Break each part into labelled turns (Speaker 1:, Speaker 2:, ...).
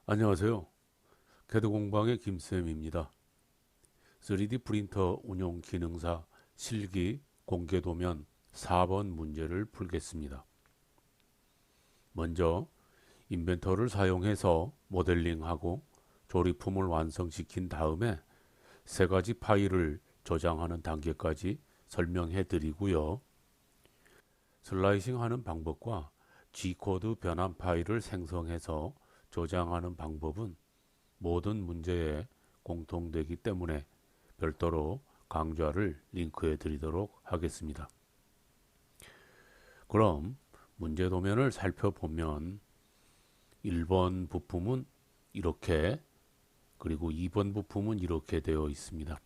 Speaker 1: 안녕하세요. 캐드공방의 김쌤입니다. 3D 프린터 운용 기능사 실기 공개도면 4번 문제를 풀겠습니다. 먼저 인벤터를 사용해서 모델링하고 조립품을 완성시킨 다음에 세 가지 파일을 저장하는 단계까지 설명해 드리고요. 슬라이싱하는 방법과 G코드 변환 파일을 생성해서 저장하는 방법은 모든 문제에 공통되기 때문에 별도로 강좌를 링크해 드리도록 하겠습니다. 그럼 문제 도면을 살펴보면 1번 부품은 이렇게, 그리고 2번 부품은 이렇게 되어 있습니다.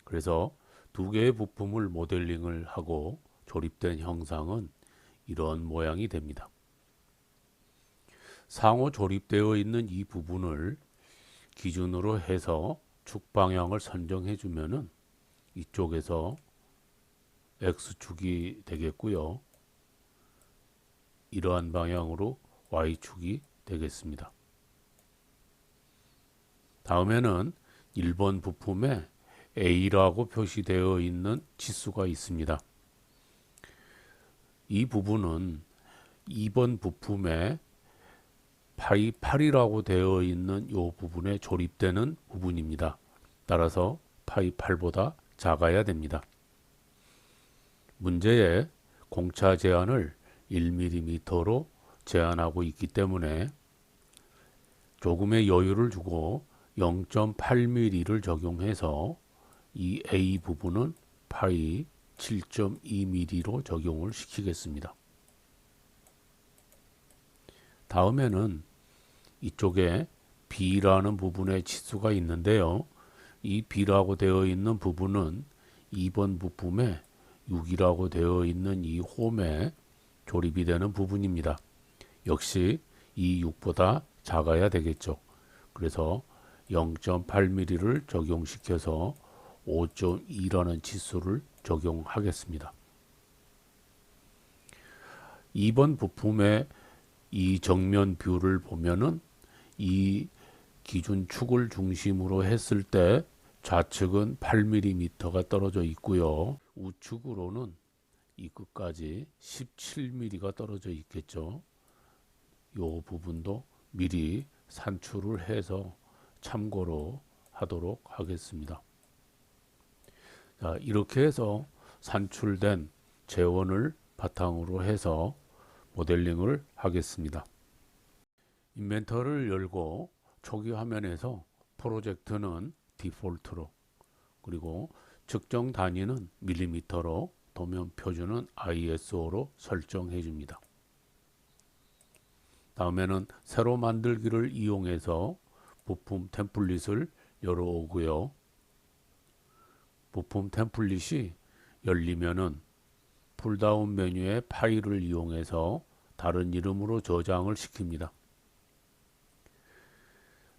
Speaker 1: 그래서 두 개의 부품을 모델링을 하고 조립된 형상은 이런 모양이 됩니다. 상호 조립되어 있는 이 부분을 기준으로 해서 축 방향을 선정해 주면은 이쪽에서 X축이 되겠고요. 이러한 방향으로 Y축이 되겠습니다. 다음에는 1번 부품에 A라고 표시되어 있는 치수가 있습니다. 이 부분은 2번 부품에 파이 8이라고 되어 있는 이 부분에 조립되는 부분입니다. 따라서 파이 8보다 작아야 됩니다. 문제에 공차 제한을 1mm로 제한하고 있기 때문에 조금의 여유를 주고 0.8mm를 적용해서 이 A 부분은 파이 7.2mm로 적용을 시키겠습니다. 다음에는 이쪽에 B라는 부분의 치수가 있는데요. 이 B라고 되어 있는 부분은 2번 부품에 6이라고 되어 있는 이 홈에 조립이 되는 부분입니다. 역시 이 6보다 작아야 되겠죠. 그래서 0.8mm를 적용시켜서 5.2라는 치수를 적용하겠습니다. 2번 부품의 이 정면 뷰를 보면은 이 기준 축을 중심으로 했을 때 좌측은 8mm가 떨어져 있고요. 우측으로는 이 끝까지 17mm가 떨어져 있겠죠. 이 부분도 미리 산출을 해서 참고로 하도록 하겠습니다. 자, 이렇게 해서 산출된 재원을 바탕으로 해서 모델링을 하겠습니다. 인벤터를 열고 초기 화면에서 프로젝트는 디폴트로, 그리고 측정 단위는 밀리미터로, 도면 표준은 ISO로 설정해 줍니다. 다음에는 새로 만들기를 이용해서 부품 템플릿을 열어오고요. 부품 템플릿이 열리면은 풀다운 메뉴의 파일을 이용해서 다른 이름으로 저장을 시킵니다.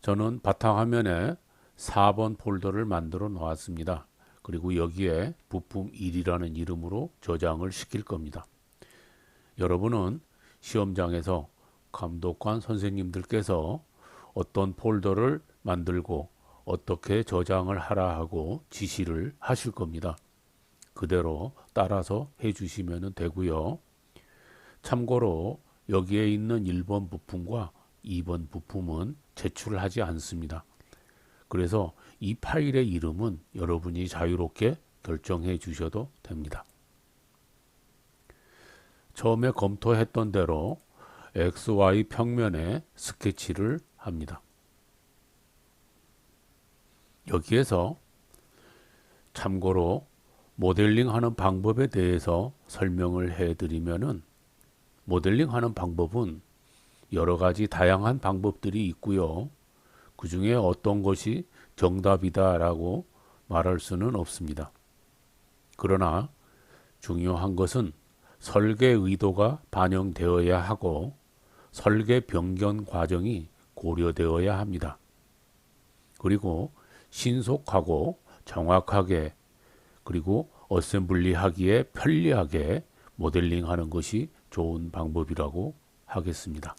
Speaker 1: 저는 바탕화면에 4번 폴더를 만들어 놓았습니다. 그리고 여기에 부품 1이라는 이름으로 저장을 시킬 겁니다. 여러분은 시험장에서 감독관 선생님들께서 어떤 폴더를 만들고 어떻게 저장을 하라 하고 지시를 하실 겁니다. 그대로 따라서 해주시면 되고요. 참고로 여기에 있는 1번 부품과 2번 부품은 제출하지 않습니다. 그래서 이 파일의 이름은 여러분이 자유롭게 결정해 주셔도 됩니다. 처음에 검토했던 대로 XY 평면에 스케치를 합니다. 여기에서 참고로 모델링하는 방법에 대해서 설명을 해드리면은, 모델링하는 방법은 여러 가지 다양한 방법들이 있고요. 그 중에 어떤 것이 정답이다라고 말할 수는 없습니다. 그러나 중요한 것은 설계 의도가 반영되어야 하고 설계 변경 과정이 고려되어야 합니다. 그리고 신속하고 정확하게, 그리고 어셈블리 하기에 편리하게 모델링하는 것이 좋은 방법이라고 하겠습니다.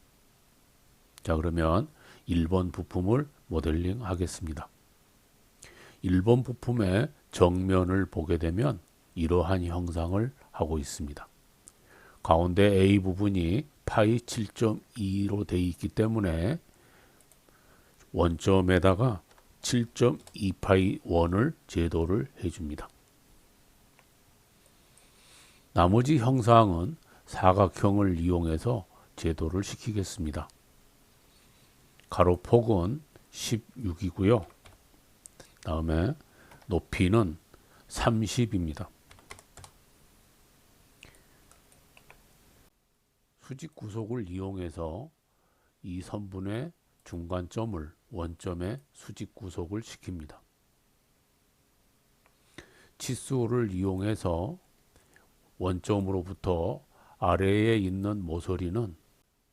Speaker 1: 자, 그러면 1번 부품을 모델링 하겠습니다. 1번 부품의 정면을 보게 되면 이러한 형상을 하고 있습니다. 가운데 A 부분이 파이 7.2로 되어 있기 때문에 원점에다가 7.2파이 원을 제도를 해줍니다. 나머지 형상은 사각형을 이용해서 제도를 시키겠습니다. 가로폭은 16이고요. 다음에 높이는 30입니다. 수직 구속을 이용해서 이 선분의 중간점을 원점에 수직 구속을 시킵니다. 치수를 이용해서 원점으로부터 아래에 있는 모서리는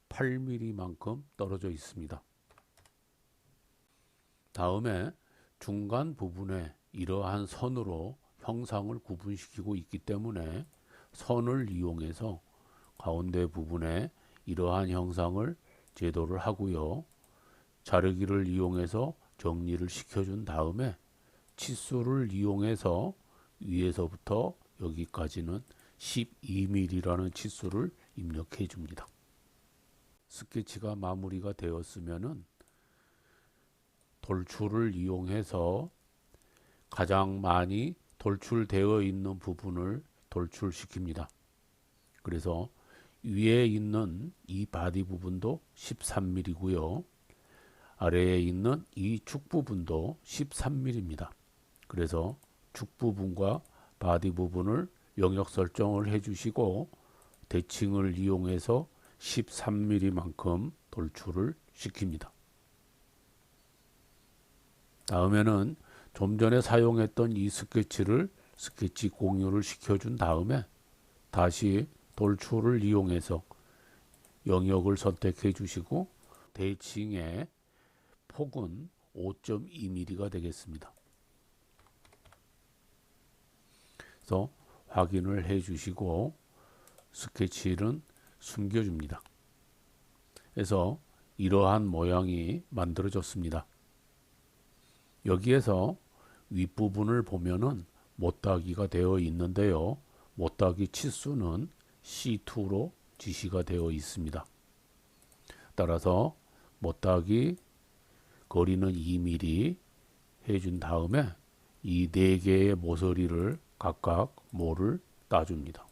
Speaker 1: 8mm만큼 떨어져 있습니다. 다음에 중간 부분에 이러한 선으로 형상을 구분시키고 있기 때문에 선을 이용해서 가운데 부분에 이러한 형상을 제도를 하고요. 자르기를 이용해서 정리를 시켜준 다음에 치수를 이용해서 위에서부터 여기까지는 12mm라는 치수를 입력해 줍니다. 스케치가 마무리가 되었으면은 돌출을 이용해서 가장 많이 돌출되어 있는 부분을 돌출시킵니다. 그래서 위에 있는 이 바디 부분도 13mm고요. 아래에 있는 이 축 부분도 13mm입니다. 그래서 축 부분과 바디 부분을 영역 설정을 해주시고 대칭을 이용해서 13mm만큼 돌출을 시킵니다. 다음에는 좀 전에 사용했던 이 스케치를 스케치 공유를 시켜준 다음에 다시 돌출을 이용해서 영역을 선택해 주시고 대칭의 폭은 5.2mm가 되겠습니다. 그래서 확인을 해 주시고 스케치는 숨겨줍니다. 그래서 이러한 모양이 만들어졌습니다. 여기에서 윗부분을 보면은 못따기가 되어 있는데요. 못따기 치수는 C2로 지시가 되어 있습니다. 따라서 못따기 거리는 2mm 해준 다음에 이 4개의 모서리를 각각 모를 따줍니다.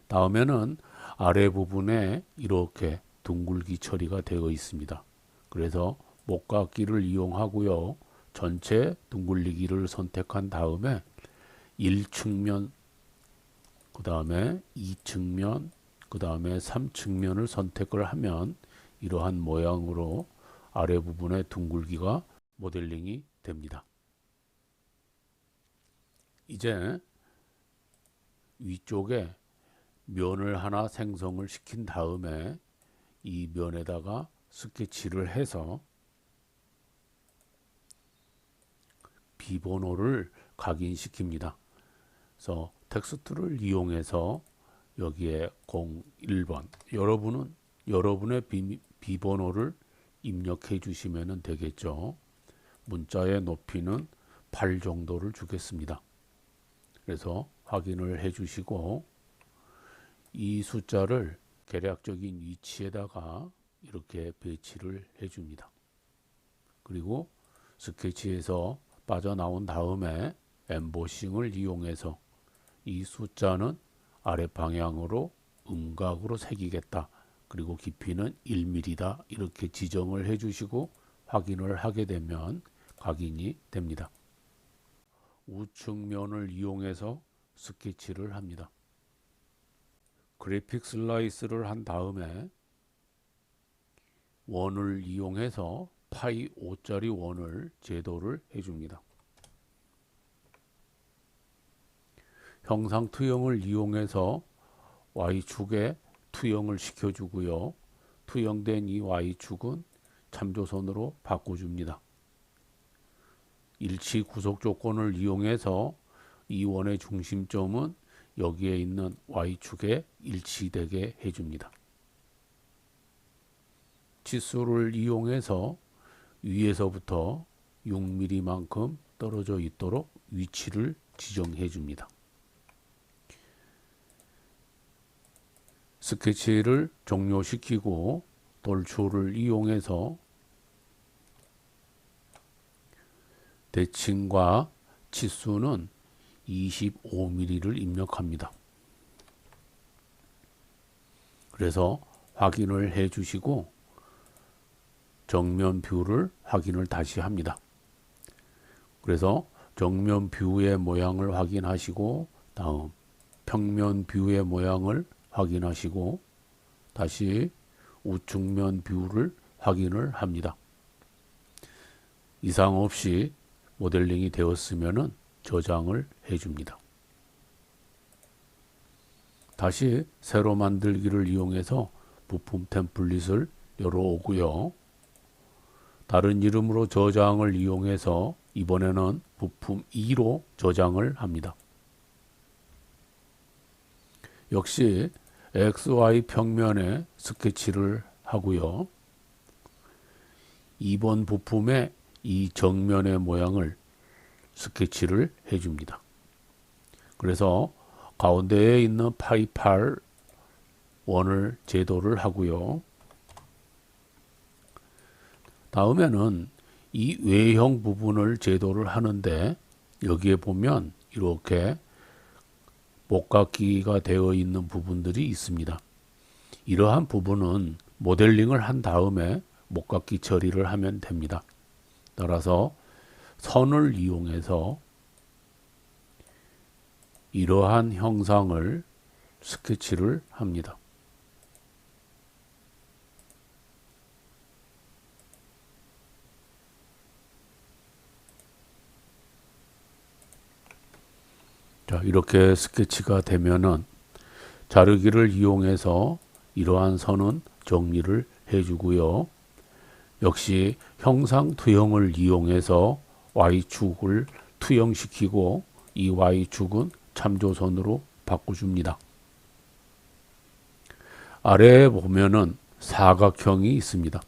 Speaker 1: 다음에는 아래 부분에 이렇게 둥글기 처리가 되어 있습니다. 그래서 목깎기를 이용하고요. 전체 둥글리기를 선택한 다음에 1측면, 그 다음에 2측면, 그 다음에 3측면을 선택을 하면 이러한 모양으로 아래 부분의 둥글기가 모델링이 됩니다. 이제 위쪽에 면을 하나 생성을 시킨 다음에 이 면에다가 스케치를 해서 비번호를 각인시킵니다. 그래서 텍스트를 이용해서 여기에 01번 여러분은 여러분의 비번호를 입력해 주시면 되겠죠. 문자의 높이는 8 정도를 주겠습니다. 그래서 확인을 해 주시고 이 숫자를 계략적인 위치에다가 이렇게 배치를 해 줍니다. 그리고 스케치에서 빠져나온 다음에 엠보싱을 이용해서 이 숫자는 아래 방향으로 음각으로 새기겠다. 그리고 깊이는 1mm다. 이렇게 지정을 해 주시고 확인을 하게 되면 각인이 됩니다. 우측 면을 이용해서 스케치를 합니다. 그래픽 슬라이스를 한 다음에 원을 이용해서 파이 5짜리 원을 제도를 해줍니다. 형상 투영을 이용해서 Y축에 투영을 시켜주고요. 투영된 이 Y축은 참조선으로 바꿔줍니다. 일치 구속 조건을 이용해서 이 원의 중심점은 여기에 있는 Y축에 일치되게 해줍니다. 치수를 이용해서 위에서부터 6mm만큼 떨어져 있도록 위치를 지정해 줍니다. 스케치를 종료시키고 돌출을 이용해서 대칭과 치수는 25mm를 입력합니다. 그래서 확인을 해 주시고 정면 뷰를 확인을 다시 합니다. 그래서 정면 뷰의 모양을 확인하시고 다음 평면 뷰의 모양을 확인하시고 다시 우측면 뷰를 확인을 합니다. 이상 없이 모델링이 되었으면 저장을 해줍니다. 다시 새로 만들기를 이용해서 부품 템플릿을 열어오고요. 다른 이름으로 저장을 이용해서 이번에는 부품 2로 저장을 합니다. 역시 XY 평면에 스케치를 하고요. 2번 부품의 이 정면의 모양을 스케치를 해줍니다. 그래서 가운데에 있는 파이 8 원을 제도를 하고요. 다음에는 이 외형 부분을 제도를 하는데 여기에 보면 이렇게 목각기가 되어 있는 부분들이 있습니다. 이러한 부분은 모델링을 한 다음에 목각기 처리를 하면 됩니다. 따라서 선을 이용해서 이러한 형상을 스케치를 합니다. 자, 이렇게 스케치가 되면은 자르기를 이용해서 이러한 선은 정리를 해주고요. 역시 형상 투영을 이용해서 Y축을 투영시키고 이 Y축은 참조선으로 바꿔줍니다. 아래에 보면은 사각형이 있습니다.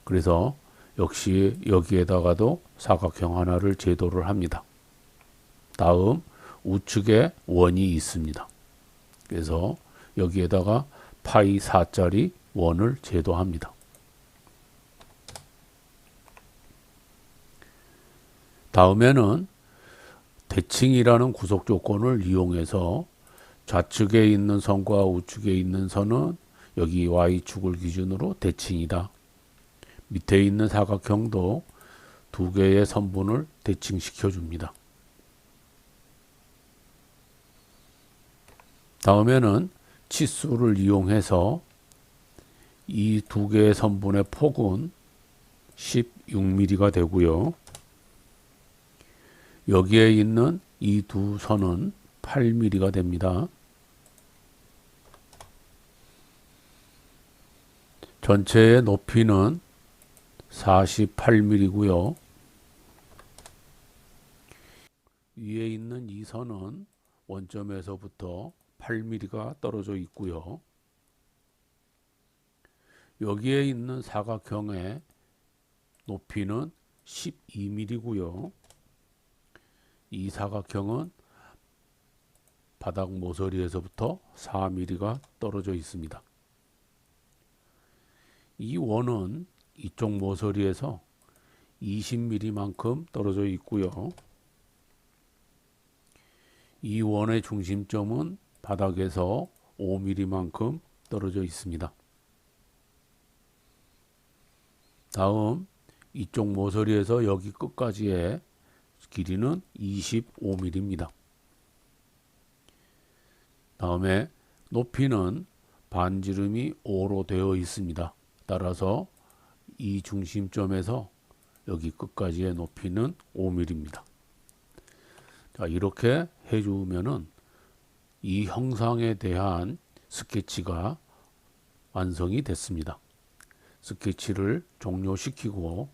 Speaker 1: 그래서 역시 여기에다가도 사각형 하나를 제도를 합니다. 다음 우측에 원이 있습니다. 그래서 여기에다가 파이 4짜리 원을 제도합니다. 다음에는 대칭이라는 구속 조건을 이용해서 좌측에 있는 선과 우측에 있는 선은 여기 Y축을 기준으로 대칭이다. 밑에 있는 사각형도 두 개의 선분을 대칭시켜 줍니다. 다음에는 치수를 이용해서 이 두 개의 선분의 폭은 16mm가 되고요. 여기에 있는 이 두 선은 8mm가 됩니다. 전체의 높이는 48mm고요. 위에 있는 이 선은 원점에서부터 8mm가 떨어져 있고요. 여기에 있는 사각형의 높이는 12mm고요. 이 사각형은 바닥 모서리에서부터 4mm가 떨어져 있습니다. 이 원은 이쪽 모서리에서 20mm만큼 떨어져 있고요. 이 원의 중심점은 바닥에서 5mm만큼 떨어져 있습니다. 다음 이쪽 모서리에서 여기 끝까지의 길이는 25mm입니다. 다음에 높이는 반지름이 5로 되어 있습니다. 따라서 이 중심점에서 여기 끝까지의 높이는 5mm입니다. 자, 이렇게 해주면은 이 형상에 대한 스케치가 완성이 됐습니다. 스케치를 종료시키고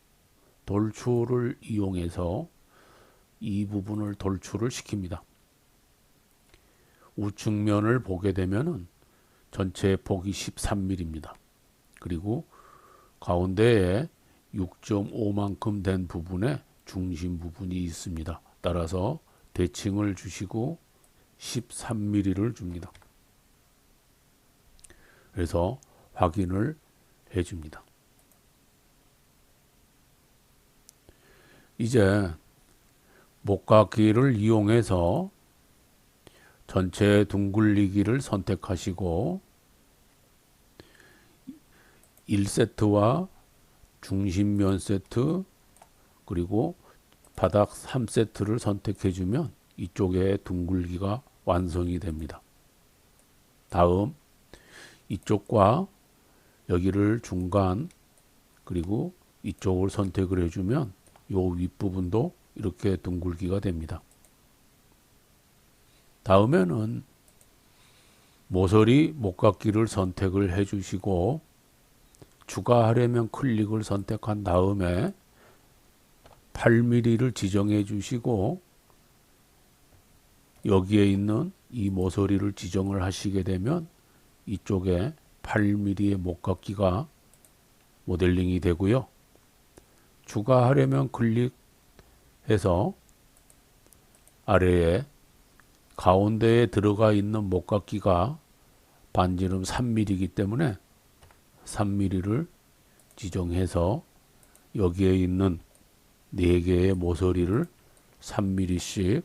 Speaker 1: 돌출을 이용해서 이 부분을 돌출을 시킵니다. 우측면을 보게 되면은 전체 폭이 13mm입니다. 그리고 가운데에 6.5만큼 된 부분에 중심 부분이 있습니다. 따라서 대칭을 주시고 13mm를 줍니다. 그래서 확인을 해줍니다. 이제 목깎이를 이용해서 전체 둥글리기를 선택하시고 1세트와 중심면 세트 그리고 바닥 3세트를 선택해주면 이쪽에 둥글기가 완성이 됩니다. 다음 이쪽과 여기를 중간 그리고 이쪽을 선택을 해주면 요 윗부분도 이렇게 둥글기가 됩니다. 다음에는 모서리 목깎이를 선택을 해주시고 추가하려면 클릭을 선택한 다음에 8mm를 지정해 주시고 여기에 있는 이 모서리를 지정을 하시게 되면 이쪽에 8mm의 목깎이가 모델링이 되고요. 추가하려면 클릭해서 아래에 가운데에 들어가 있는 목깎이가 반지름 3mm이기 때문에 3mm를 지정해서 여기에 있는 4개의 모서리를 3mm씩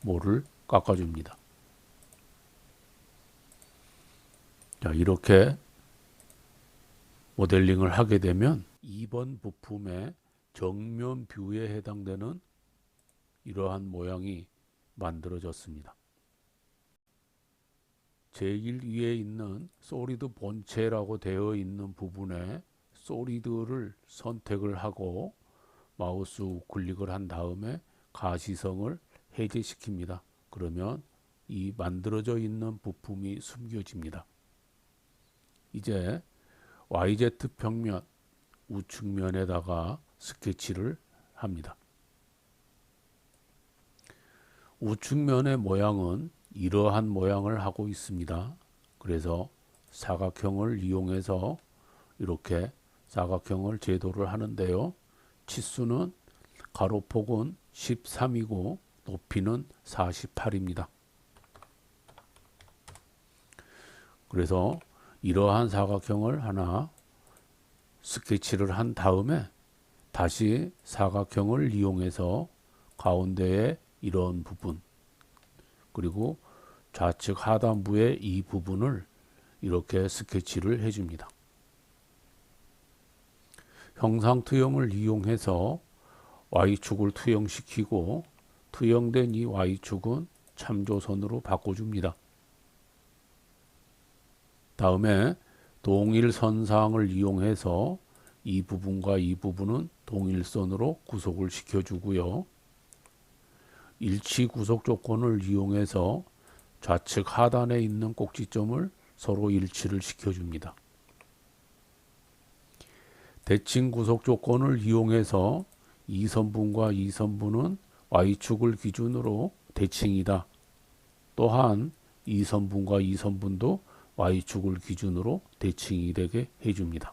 Speaker 1: 모를 깎아줍니다. 자, 이렇게 모델링을 하게 되면 2번 부품의 정면 뷰에 해당되는 이러한 모양이 만들어졌습니다. 제일 위에 있는 소리드 본체라고 되어 있는 부분에 소리드를 선택을 하고 마우스 우클릭을 한 다음에 가시성을 해제시킵니다. 그러면 이 만들어져 있는 부품이 숨겨집니다. 이제 YZ 평면 우측면에다가 스케치를 합니다. 우측면의 모양은 이러한 모양을 하고 있습니다. 그래서 사각형을 이용해서 이렇게 사각형을 제도를 하는데요. 치수는 가로폭은 13이고 높이는 48입니다. 그래서 이러한 사각형을 하나 스케치를 한 다음에 다시 사각형을 이용해서 가운데에 이런 부분 그리고 좌측 하단부의 이 부분을 이렇게 스케치를 해줍니다. 형상 투영을 이용해서 Y축을 투영시키고 투영된 이 Y축은 참조선으로 바꿔줍니다. 다음에 동일 선상을 이용해서 이 부분과 이 부분은 동일선으로 구속을 시켜주고요. 일치 구속 조건을 이용해서 좌측 하단에 있는 꼭지점을 서로 일치를 시켜줍니다. 대칭 구속 조건을 이용해서 이 선분과 이 선분은 Y축을 기준으로 대칭이다. 또한 이 선분과 이 선분도 Y축을 기준으로 대칭이 되게 해줍니다.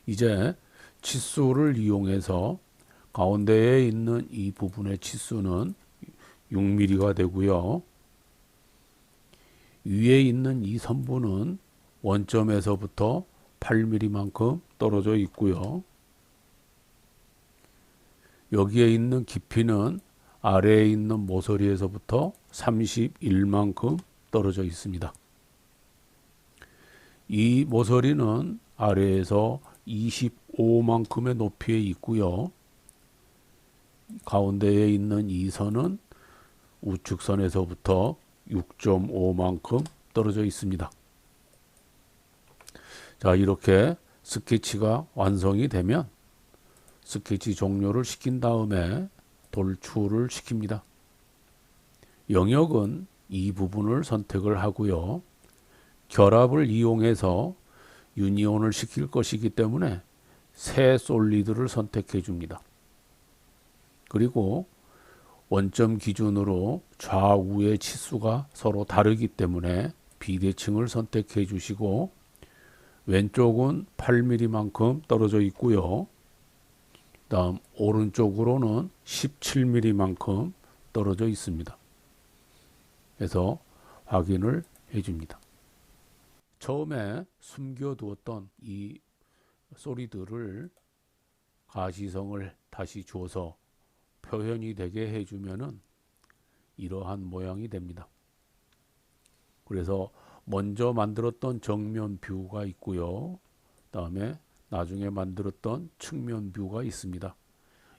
Speaker 1: 이제 치수를 이용해서 가운데에 있는 이 부분의 치수는 6mm가 되고요. 위에 있는 이 선분은 원점에서부터 8mm만큼 떨어져 있고요. 여기에 있는 깊이는 아래에 있는 모서리에서부터 31만큼 떨어져 있습니다. 이 모서리는 아래에서 25만큼의 높이에 있고요. 가운데에 있는 이 선은 우측선에서부터 6.5만큼 떨어져 있습니다. 자, 이렇게 스케치가 완성이 되면 스케치 종료를 시킨 다음에 돌출을 시킵니다. 영역은 이 부분을 선택을 하고요. 결합을 이용해서 유니온을 시킬 것이기 때문에 새 솔리드를 선택해 줍니다. 그리고 원점 기준으로 좌우의 치수가 서로 다르기 때문에 비대칭을 선택해 주시고 왼쪽은 8mm만큼 떨어져 있고요. 다음 오른쪽으로는 17mm만큼 떨어져 있습니다. 그래서 확인을 해줍니다. 처음에 숨겨두었던 이 소리들을 가시성을 다시 줘서 표현이 되게 해주면은 이러한 모양이 됩니다. 그래서 먼저 만들었던 정면 뷰가 있고요. 다음에 나중에 만들었던 측면 뷰가 있습니다.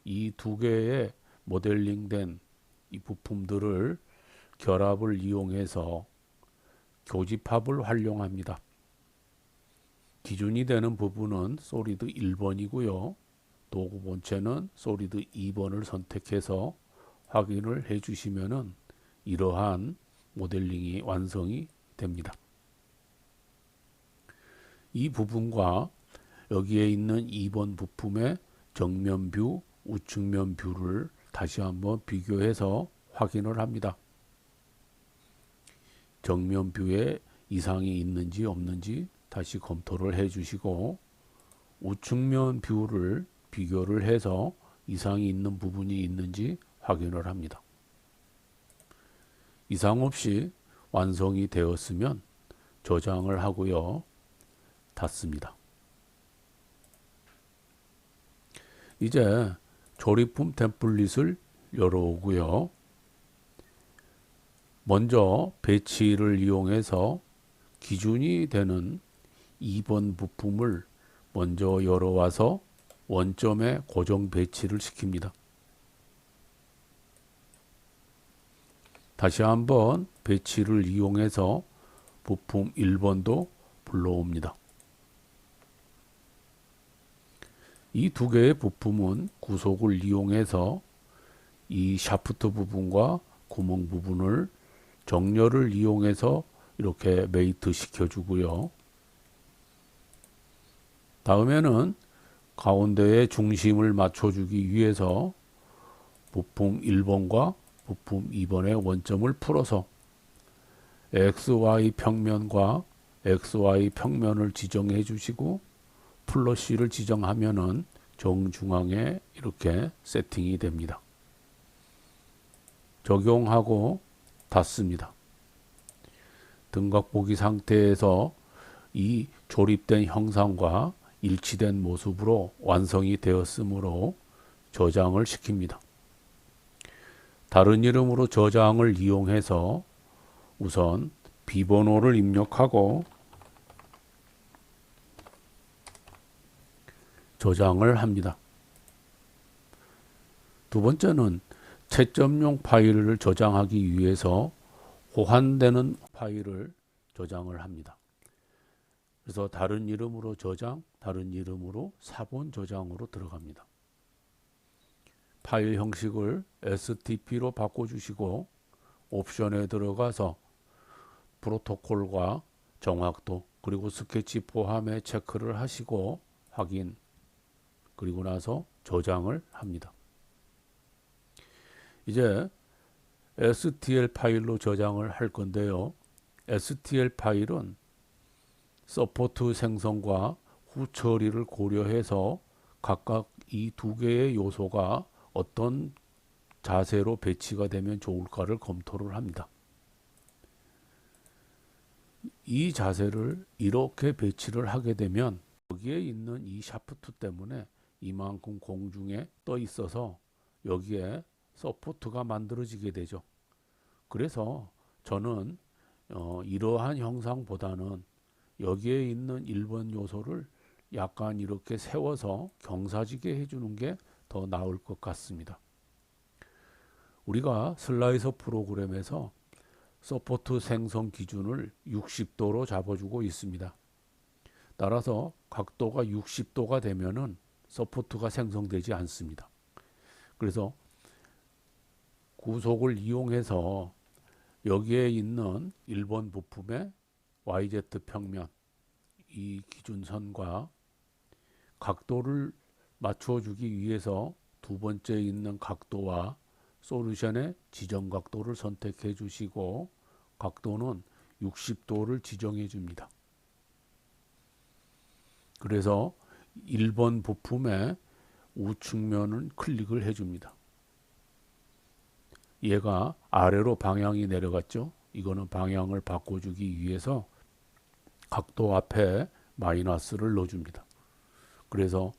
Speaker 1: 이 두 개의 모델링된 이 부품들을 결합을 이용해서 교집합을 활용합니다. 기준이 되는 부분은 솔리드 1번이고요. 도구 본체는 솔리드 2번을 선택해서 확인을 해 주시면은 이러한 모델링이 완성이 됩니다. 이 부분과 여기에 있는 2번 부품의 정면 뷰, 우측면 뷰를 다시 한번 비교해서 확인을 합니다. 정면 뷰에 이상이 있는지 없는지 다시 검토를 해 주시고 우측면 뷰를 비교를 해서 이상이 있는 부분이 있는지 확인을 합니다. 이상 없이 완성이 되었으면 저장을 하고요. 닫습니다. 이제 조립품 템플릿을 열어오고요. 먼저 배치를 이용해서 기준이 되는 2번 부품을 먼저 열어와서 원점에 고정 배치를 시킵니다. 다시 한번 배치를 이용해서 부품 1번도 불러옵니다. 이 두 개의 부품은 구속을 이용해서 이 샤프트 부분과 구멍 부분을 정렬을 이용해서 이렇게 메이트 시켜주고요. 다음에는 가운데에 중심을 맞춰주기 위해서 부품 1번과 부품 2번의 원점을 풀어서 XY 평면과 XY 평면을 지정해 주시고 플러시를 지정하면은 정중앙에 이렇게 세팅이 됩니다. 적용하고 닫습니다. 등각 보기 상태에서 이 조립된 형상과 일치된 모습으로 완성이 되었으므로 저장을 시킵니다. 다른 이름으로 저장을 이용해서 우선 비번호를 입력하고 저장을 합니다. 두 번째는 채점용 파일을 저장하기 위해서 호환되는 파일을 저장을 합니다. 그래서 다른 이름으로 저장, 다른 이름으로 사본 저장으로 들어갑니다. 파일 형식을 STP로 바꿔주시고 옵션에 들어가서 프로토콜과 정확도 그리고 스케치 포함에 체크를 하시고 확인 그리고 나서 저장을 합니다. 이제 STL 파일로 저장을 할 건데요. STL 파일은 서포트 생성과 후처리를 고려해서 각각 이 두 개의 요소가 어떤 자세로 배치가 되면 좋을까를 검토를 합니다. 이 자세를 이렇게 배치를 하게 되면 여기에 있는 이 샤프트 때문에 이만큼 공중에 떠 있어서 여기에 서포트가 만들어지게 되죠. 그래서 저는 이러한 형상보다는 여기에 있는 1번 요소를 약간 이렇게 세워서 경사지게 해주는 게 더 나을 것 같습니다. 우리가 슬라이서 프로그램에서 서포트 생성 기준을 60도로 잡아주고 있습니다. 따라서 각도가 60도가 되면은 서포트가 생성되지 않습니다. 그래서 구속을 이용해서 여기에 있는 1번 부품의 YZ 평면 이 기준선과 각도를 맞춰주기 위해서 두 번째 있는 각도와 솔루션의 지정 각도를 선택해 주시고 각도는 60도를 지정해 줍니다. 그래서 1번 부품의 우측면은 클릭을 해줍니다. 얘가 아래로 방향이 내려갔죠. 이거는 방향을 바꿔주기 위해서 각도 앞에 마이너스를 넣어줍니다. 그래서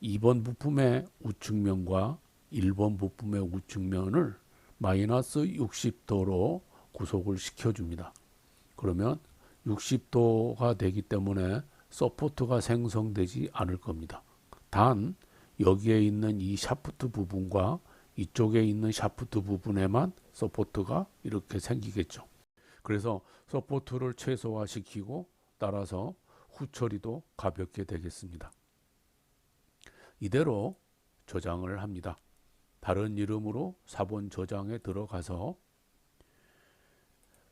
Speaker 1: 2번 부품의 우측면과 1번 부품의 우측면을 마이너스 60도로 구속을 시켜줍니다. 그러면 60도가 되기 때문에 서포트가 생성되지 않을 겁니다. 단 여기에 있는 이 샤프트 부분과 이쪽에 있는 샤프트 부분에만 서포트가 이렇게 생기겠죠. 그래서 서포트를 최소화시키고 따라서 후처리도 가볍게 되겠습니다. 이대로 저장을 합니다. 다른 이름으로 4번 저장에 들어가서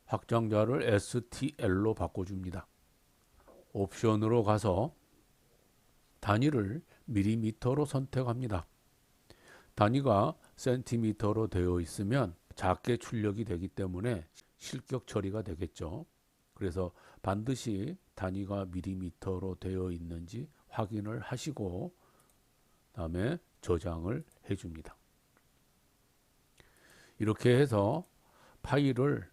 Speaker 1: 확장자를 STL로 바꿔줍니다. 옵션으로 가서 단위를 밀리미터로 선택합니다. 단위가 센티미터로 되어 있으면 작게 출력이 되기 때문에 실격 처리가 되겠죠. 그래서 반드시 단위가 밀리미터로 되어 있는지 확인을 하시고 다음에 저장을 해줍니다. 이렇게 해서 파일을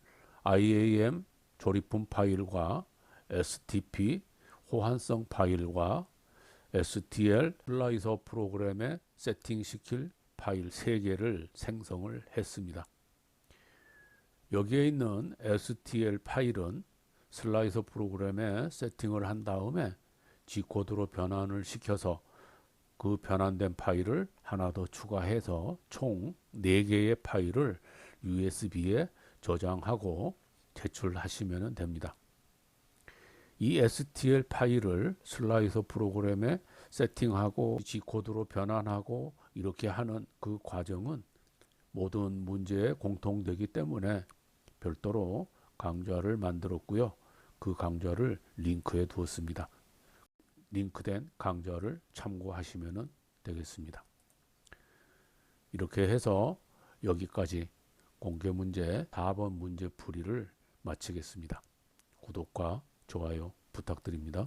Speaker 1: IAM 조립품 파일과 STP 호환성 파일과 STL 슬라이서 프로그램에 세팅시킬 파일 3개를 생성을 했습니다. 여기에 있는 STL 파일은 슬라이서 프로그램에 세팅을 한 다음에 G코드로 변환을 시켜서 그 변환된 파일을 하나 더 추가해서 총 4개의 파일을 USB에 저장하고 제출하시면 됩니다. 이 STL 파일을 슬라이서 프로그램에 세팅하고 G코드로 변환하고 이렇게 하는 그 과정은 모든 문제에 공통되기 때문에 별도로 강좌를 만들었고요. 그 강좌를 링크해 두었습니다. 링크된 강좌를 참고하시면 되겠습니다. 이렇게 해서 여기까지 공개문제 4번 문제 풀이를 마치겠습니다. 구독과 좋아요 부탁드립니다.